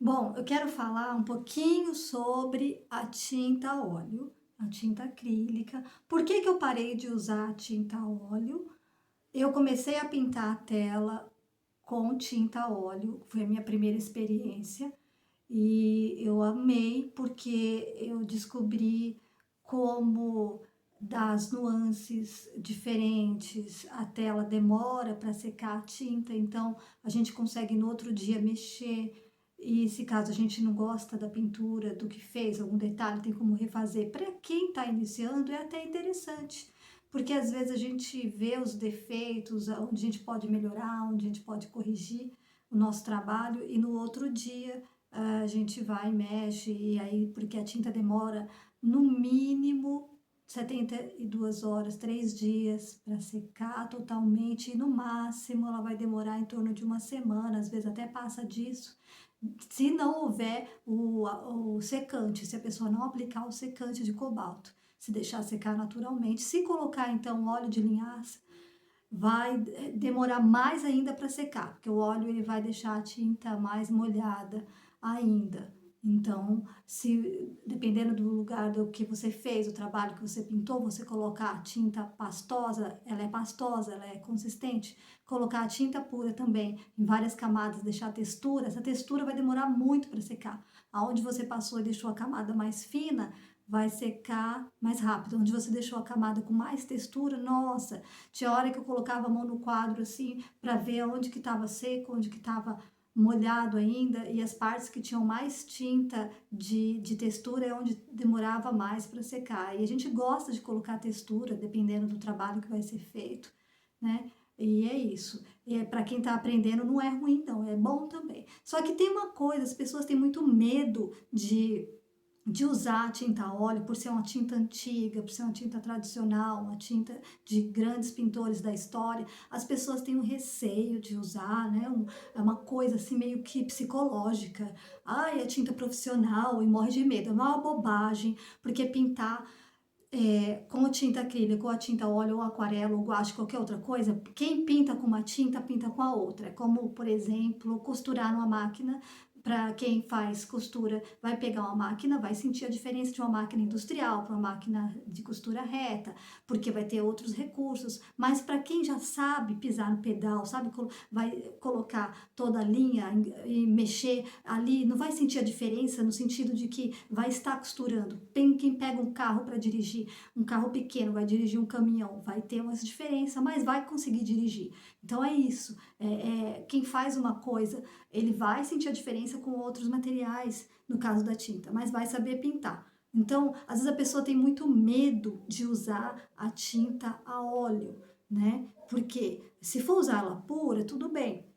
Bom, eu quero falar um pouquinho sobre a tinta a óleo, a tinta acrílica. Por que que eu parei de usar a tinta a óleo? Eu comecei a pintar a tela com tinta a óleo, foi a minha primeira experiência e eu amei porque eu descobri como das nuances diferentes, a tela demora para secar a tinta, então a gente consegue no outro dia mexer. E se caso a gente não gosta da pintura, do que fez, algum detalhe, tem como refazer. Para quem está iniciando, é até interessante, porque às vezes a gente vê os defeitos, onde a gente pode melhorar, onde a gente pode corrigir o nosso trabalho, e no outro dia a gente vai e mexe, e aí, porque a tinta demora no mínimo 72 horas, 3 dias para secar totalmente, e no máximo ela vai demorar em torno de uma semana, às vezes até passa disso, se não houver o secante, se a pessoa não aplicar o secante de cobalto, se deixar secar naturalmente. Se colocar então óleo de linhaça, vai demorar mais ainda para secar, porque o óleo ele vai deixar a tinta mais molhada ainda. Então, se dependendo do lugar do que você fez, o trabalho que você pintou, você colocar a tinta pastosa, ela é consistente. Colocar a tinta pura também em várias camadas, deixar a textura, essa textura vai demorar muito para secar. Aonde você passou e deixou a camada mais fina, vai secar mais rápido. Onde você deixou a camada com mais textura, nossa, tinha hora que eu colocava a mão no quadro assim para ver onde que estava seco, onde que estava molhado ainda, e as partes que tinham mais tinta de textura é onde demorava mais para secar. E a gente gosta de colocar textura, dependendo do trabalho que vai ser feito, né? E é isso. E é, para quem está aprendendo não é ruim, não, é bom também. Só que tem uma coisa, as pessoas têm muito medo de usar a tinta a óleo por ser uma tinta antiga, por ser uma tinta tradicional, uma tinta de grandes pintores da história, as pessoas têm um receio de usar, né? É uma coisa assim meio que psicológica. Ai, é tinta profissional e morre de medo. É uma bobagem, porque pintar com a tinta acrílica, ou a tinta óleo, ou aquarela, ou guache, qualquer outra coisa, quem pinta com uma tinta, pinta com a outra. É como, por exemplo, costurar numa máquina. Para quem faz costura, vai pegar uma máquina, vai sentir a diferença de uma máquina industrial para uma máquina de costura reta, porque vai ter outros recursos. Mas para quem já sabe pisar no pedal, sabe, vai colocar toda a linha e mexer ali, não vai sentir a diferença no sentido de que vai estar costurando. Quem pega um carro para dirigir, um carro pequeno, vai dirigir um caminhão, vai ter uma diferença, mas vai conseguir dirigir. Então é isso. Quem faz uma coisa, ele vai sentir a diferença com outros materiais, no caso da tinta, mas vai saber pintar. Então, às vezes a pessoa tem muito medo de usar a tinta a óleo, né? Porque se for usar ela pura, tudo bem,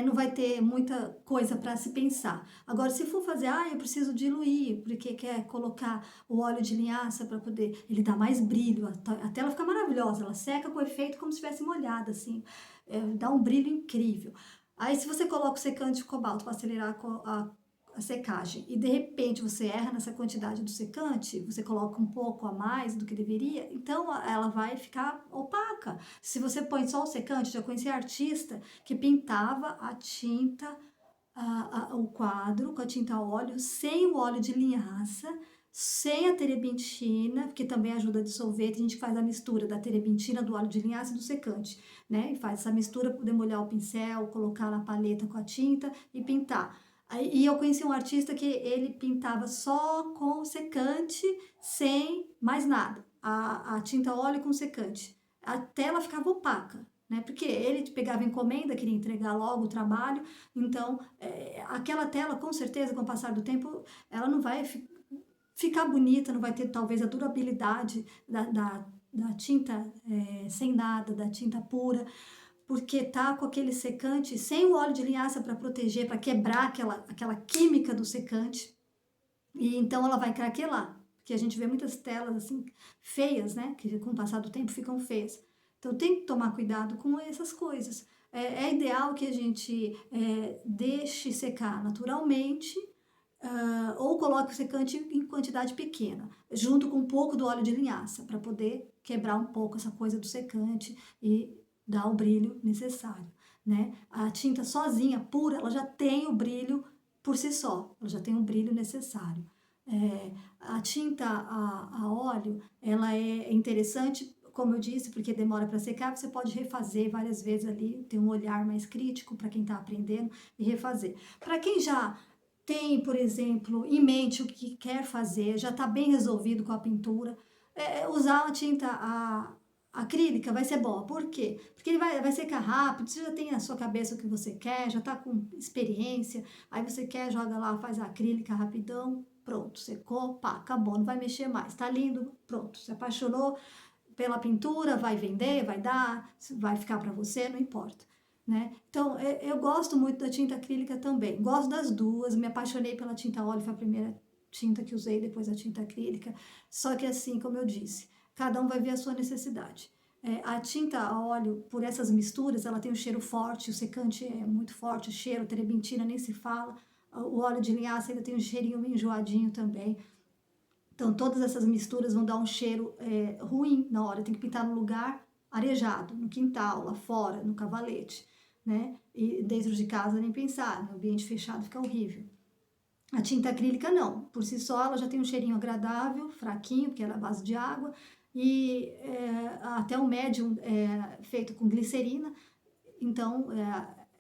não vai ter muita coisa para se pensar. Agora, se for fazer, eu preciso diluir, porque quer colocar o óleo de linhaça para poder, ele dá mais brilho, a tela fica maravilhosa, ela seca com efeito como se estivesse molhada, assim, dá um brilho incrível. Aí, se você coloca o secante de cobalto para acelerar a secagem e de repente você erra nessa quantidade do secante, você coloca um pouco a mais do que deveria, então ela vai ficar opaca. Se você põe só o secante, já conheci artista que pintava a tinta, o quadro com a tinta a óleo, sem o óleo de linhaça, sem a terebintina, que também ajuda a dissolver. Tem gente que faz a mistura da terebintina, do óleo de linhaça e do secante, né? E faz essa mistura para poder molhar o pincel, colocar na paleta com a tinta e pintar. E eu conheci um artista que ele pintava só com secante, sem mais nada. A tinta óleo com secante. A tela ficava opaca, né? Porque ele pegava encomenda, queria entregar logo o trabalho, então aquela tela, com certeza, com o passar do tempo, ela não vai ficar bonita, não vai ter talvez a durabilidade da tinta sem nada, da tinta pura, porque tá com aquele secante sem o óleo de linhaça para proteger, para quebrar aquela química do secante, e então ela vai craquelar, porque a gente vê muitas telas assim feias, né, que com o passar do tempo ficam feias. Então tem que tomar cuidado com essas coisas. É ideal que a gente deixe secar naturalmente, ou coloque o secante em quantidade pequena, junto com um pouco do óleo de linhaça, para poder quebrar um pouco essa coisa do secante e dar o brilho necessário, né? A tinta sozinha, pura, ela já tem o brilho por si só, ela já tem um brilho necessário. A tinta a óleo, ela é interessante, como eu disse, porque demora para secar, você pode refazer várias vezes ali, ter um olhar mais crítico para quem está aprendendo e refazer. Para quem já tem, por exemplo, em mente o que quer fazer, já está bem resolvido com a pintura, usar a tinta acrílica vai ser boa. Por quê? Porque ele vai secar rápido, você já tem na sua cabeça o que você quer, já está com experiência, aí você quer, joga lá, faz a acrílica rapidão, pronto, secou, pá, acabou, não vai mexer mais, tá lindo, pronto, se apaixonou pela pintura, vai vender, vai dar, vai ficar para você, não importa. Né? Então, eu gosto muito da tinta acrílica também. Gosto das duas, me apaixonei pela tinta óleo, foi a primeira tinta que usei, depois a tinta acrílica. Só que assim, como eu disse, cada um vai ver a sua necessidade. A tinta a óleo, por essas misturas, ela tem um cheiro forte, o secante é muito forte, o cheiro, terebintina nem se fala. O óleo de linhaça ainda tem um cheirinho meio enjoadinho também. Então, todas essas misturas vão dar um cheiro ruim na hora. Tem que pintar no lugar arejado, no quintal, lá fora, no cavalete, né? E dentro de casa nem pensar, no ambiente fechado fica horrível. A tinta acrílica não, por si só ela já tem um cheirinho agradável, fraquinho, porque ela é a base de água, e até o médium é feito com glicerina, então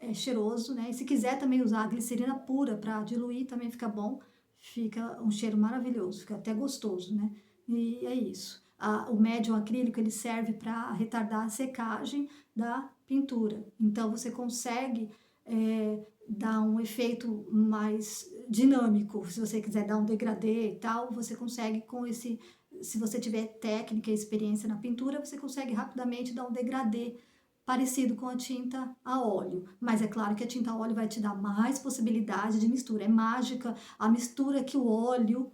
é cheiroso, né? E se quiser também usar a glicerina pura para diluir, também fica bom, fica um cheiro maravilhoso, fica até gostoso, né? E é isso. O médium acrílico ele serve para retardar a secagem da pintura, então você consegue dar um efeito mais dinâmico. Se você quiser dar um degradê e tal, você consegue com esse. Se você tiver técnica e experiência na pintura, você consegue rapidamente dar um degradê parecido com a tinta a óleo. Mas é claro que a tinta a óleo vai te dar mais possibilidade de mistura. É mágica a mistura que o óleo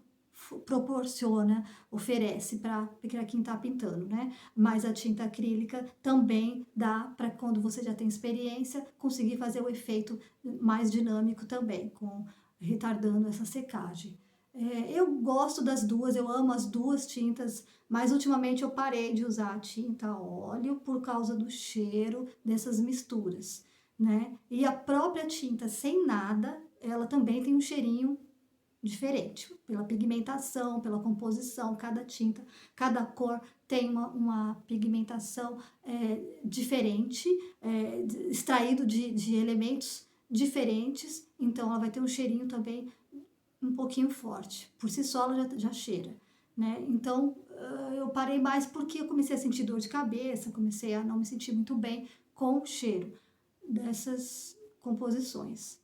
proporciona, oferece para quem está pintando, né? Mas a tinta acrílica também dá para quando você já tem experiência conseguir fazer o efeito mais dinâmico também, com retardando essa secagem. Eu gosto das duas, eu amo as duas tintas, mas ultimamente eu parei de usar a tinta a óleo por causa do cheiro dessas misturas, né? E a própria tinta sem nada, ela também tem um cheirinho diferente, pela pigmentação, pela composição, cada tinta, cada cor tem uma pigmentação diferente, extraído de elementos diferentes, então ela vai ter um cheirinho também um pouquinho forte, por si só ela já cheira, né? Então eu parei mais porque eu comecei a sentir dor de cabeça, comecei a não me sentir muito bem com o cheiro dessas composições.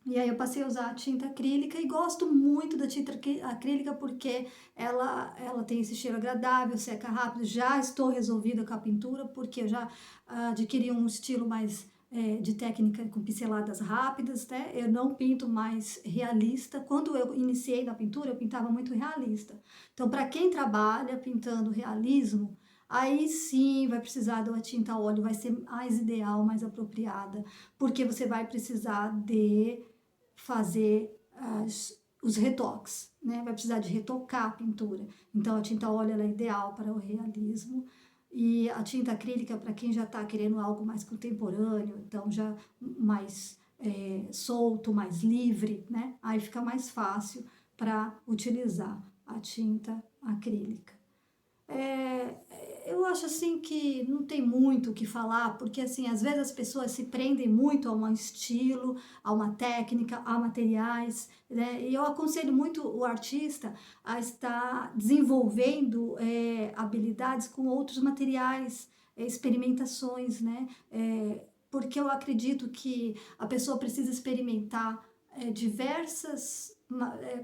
E aí eu passei a usar a tinta acrílica e gosto muito da tinta acrílica porque ela tem esse cheiro agradável, seca rápido. Já estou resolvida com a pintura porque eu já adquiri um estilo mais de técnica com pinceladas rápidas, né? Eu não pinto mais realista. Quando eu iniciei na pintura, eu pintava muito realista. Então, para quem trabalha pintando realismo, aí sim vai precisar de uma tinta a óleo, vai ser mais ideal, mais apropriada, porque você vai precisar de fazer os retoques, né? Vai precisar de retocar a pintura. Então a tinta óleo ela é ideal para o realismo e a tinta acrílica para quem já está querendo algo mais contemporâneo, então já mais solto, mais livre, né? Aí fica mais fácil para utilizar a tinta acrílica. Eu acho assim que não tem muito o que falar, porque assim, às vezes as pessoas se prendem muito a um estilo, a uma técnica, a materiais, né? E eu aconselho muito o artista a estar desenvolvendo habilidades com outros materiais, experimentações, né? Porque eu acredito que a pessoa precisa experimentar diversas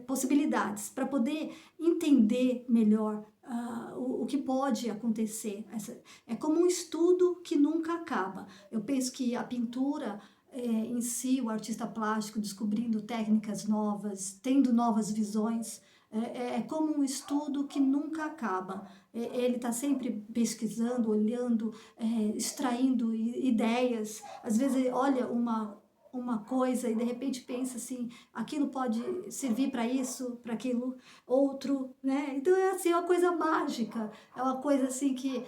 possibilidades para poder entender melhor o que pode acontecer. É como um estudo que nunca acaba. Eu penso que a pintura em si, o artista plástico descobrindo técnicas novas, tendo novas visões, é como um estudo que nunca acaba. Ele está sempre pesquisando, olhando, extraindo ideias. Às vezes ele olha uma coisa e de repente pensa assim, aquilo pode servir para isso, para aquilo, outro, né? Então é assim, é uma coisa mágica, é uma coisa assim que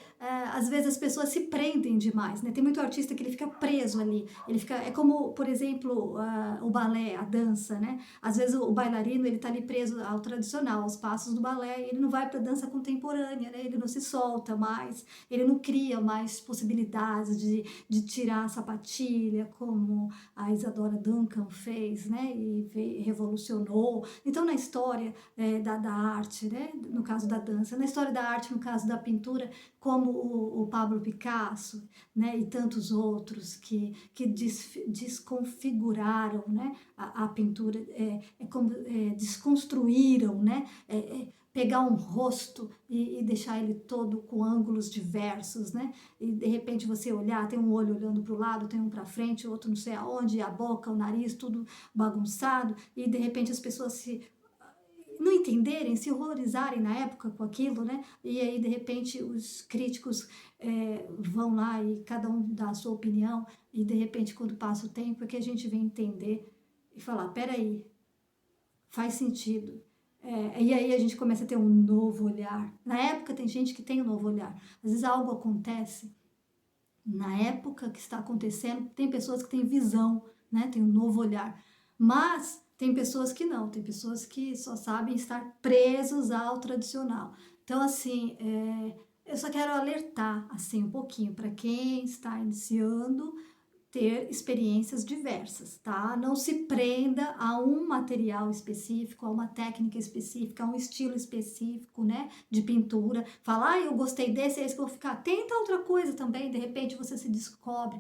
às vezes as pessoas se prendem demais, né? Tem muito artista que ele fica preso ali, ele fica, é como, por exemplo, o balé, a dança, né? Às vezes o bailarino, ele tá ali preso ao tradicional, aos passos do balé, e ele não vai para dança contemporânea, né? Ele não se solta mais, ele não cria mais possibilidades de tirar a sapatilha, como a Isadora Duncan fez, né? E revolucionou. Então, na história da arte, né? No caso da dança, na história da arte, no caso da pintura, como o Pablo Picasso, né? E tantos outros que desconfiguraram, né? A pintura, como desconstruíram, né? Pegar um rosto e deixar ele todo com ângulos diversos, né? E de repente você olhar, tem um olho olhando para o lado, tem um para frente, outro não sei aonde, a boca, o nariz, tudo bagunçado, e de repente as pessoas se não entenderem, se horrorizarem na época com aquilo, né? E aí de repente os críticos vão lá e cada um dá a sua opinião, e de repente quando passa o tempo é que a gente vem entender e falar, peraí, faz sentido. E aí a gente começa a ter um novo olhar. Na época tem gente que tem um novo olhar. Às vezes algo acontece, na época que está acontecendo, tem pessoas que têm visão, né? Tem um novo olhar. Mas tem pessoas que não, tem pessoas que só sabem estar presos ao tradicional. Então, assim, eu só quero alertar, assim, um pouquinho para quem está iniciando ter experiências diversas, tá? Não se prenda a um material específico, a uma técnica específica, a um estilo específico, né, de pintura. Falar, eu gostei desse, é esse que eu vou ficar. Tenta outra coisa também, de repente você se descobre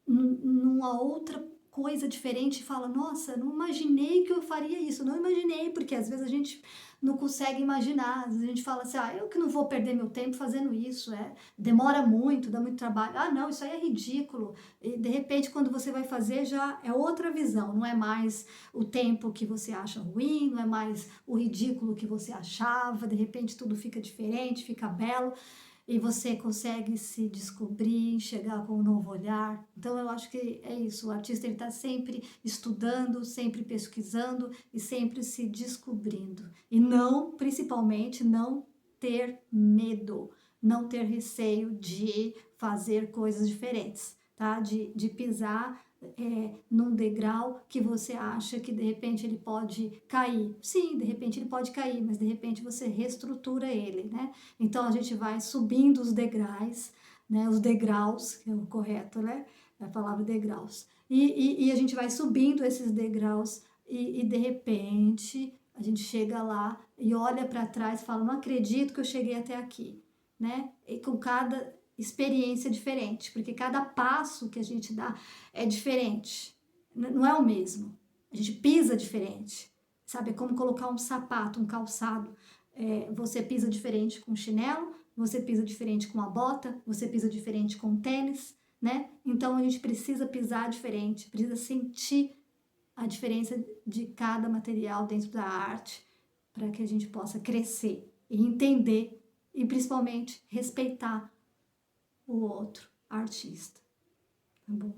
numa outra coisa diferente e fala, nossa, não imaginei que eu faria isso, não imaginei, porque às vezes a gente não consegue imaginar, às vezes a gente fala assim, eu que não vou perder meu tempo fazendo isso, demora muito, dá muito trabalho, não, isso aí é ridículo, e de repente quando você vai fazer já é outra visão, não é mais o tempo que você acha ruim, não é mais o ridículo que você achava, de repente tudo fica diferente, fica belo, e você consegue se descobrir, enxergar com um novo olhar. Então eu acho que é isso, o artista ele está sempre estudando, sempre pesquisando e sempre se descobrindo. E não, principalmente, não ter medo, não ter receio de fazer coisas diferentes, tá? De pisar num degrau que você acha que de repente ele pode cair. Sim, de repente ele pode cair, mas de repente você reestrutura ele, né? Então a gente vai subindo os degraus, né? Os degraus, que é o correto, né? É a palavra degraus. E a gente vai subindo esses degraus e de repente a gente chega lá e olha para trás e fala, não acredito que eu cheguei até aqui, né? E com cada experiência diferente, porque cada passo que a gente dá é diferente, não é o mesmo. A gente pisa diferente, sabe? É como colocar um sapato, um calçado. Você pisa diferente com chinelo, você pisa diferente com a bota, você pisa diferente com tênis, né? Então a gente precisa pisar diferente, precisa sentir a diferença de cada material dentro da arte para que a gente possa crescer e entender e principalmente respeitar o outro artista, tá bom?